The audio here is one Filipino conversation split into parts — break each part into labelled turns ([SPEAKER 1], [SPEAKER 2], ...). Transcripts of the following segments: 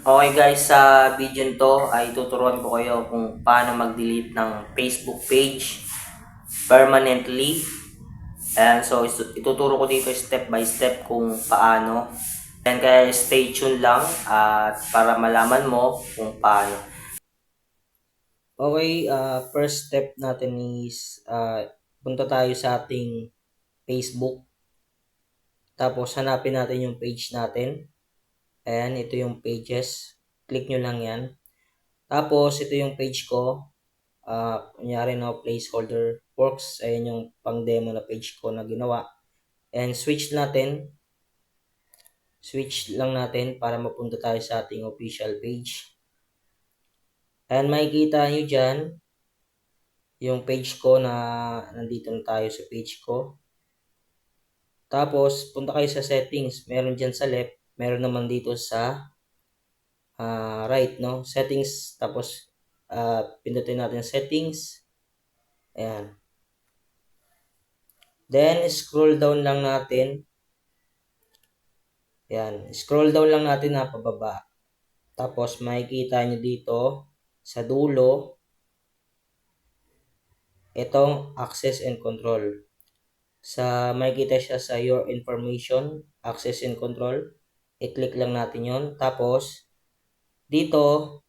[SPEAKER 1] Okay guys, sa video nito ay tuturuan ko kayo kung paano mag-delete ng Facebook page permanently. And so ituturo ko dito step by step kung paano. And kaya stay tuned lang at para malaman mo kung paano. Okay, first step natin is punta tayo sa ating Facebook. Tapos hanapin natin yung page natin. Ayan, ito yung pages. Click nyo lang yan. Tapos ito yung page ko. Kunyari no, placeholder works. Ayan yung pang demo na page ko na ginawa. And switch natin. Switch lang natin para mapunta tayo sa ating official page. And makikita nyo dyan yung page ko na nandito na tayo sa page ko. Tapos punta kayo sa settings. Meron dyan sa left. Meron naman dito sa right, no? Settings. Tapos pindutin natin settings. Ayan. Then, scroll down lang natin. Ayan. Scroll down lang natin na pababa. Tapos, makikita nyo dito sa dulo itong access and control. Makikita siya sa your information, access and control. I-click lang natin yon. Tapos, dito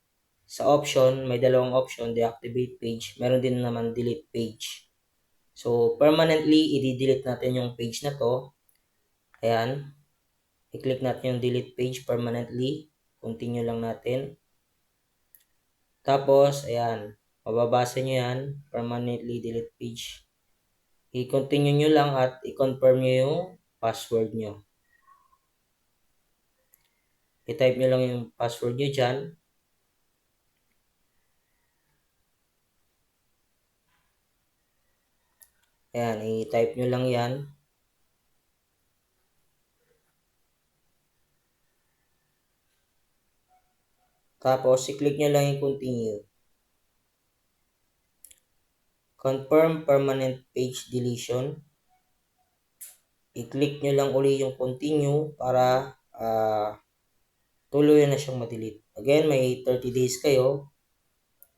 [SPEAKER 1] sa option, may dalawang option, deactivate page. Meron din naman delete page. So, permanently, i-delete natin yung page na to. Ayan. I-click natin yung delete page permanently. Continue lang natin. Tapos, ayan. Mababasa nyo yan. Permanently delete page. I-continue nyo lang at i-confirm nyo yung password nyo. I-type nyo lang yung password nyo dyan. Ayan. I-type nyo lang yan. Tapos, i-click nyo lang yung continue. Confirm permanent page deletion. I-click nyo lang uli yung continue para tuloy na siyang ma-delete. Again, may 30 days kayo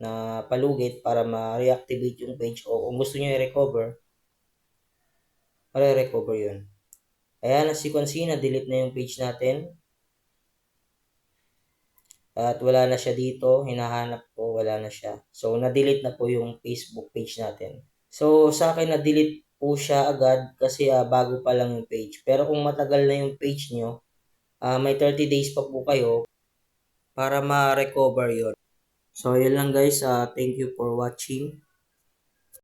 [SPEAKER 1] na palugit para ma-reactivate yung page o kung gusto nyo i-recover, ma-recover yun. Ayan, as you can see, na-delete na yung page natin. At wala na siya dito. Hinahanap ko, wala na siya. So, na-delete na po yung Facebook page natin. So, sa akin, na-delete po siya agad kasi bago pa lang yung page. Pero kung matagal na yung page nyo, may 30 days pa po kayo para ma-recover yun. So, yun lang guys. Thank you for watching.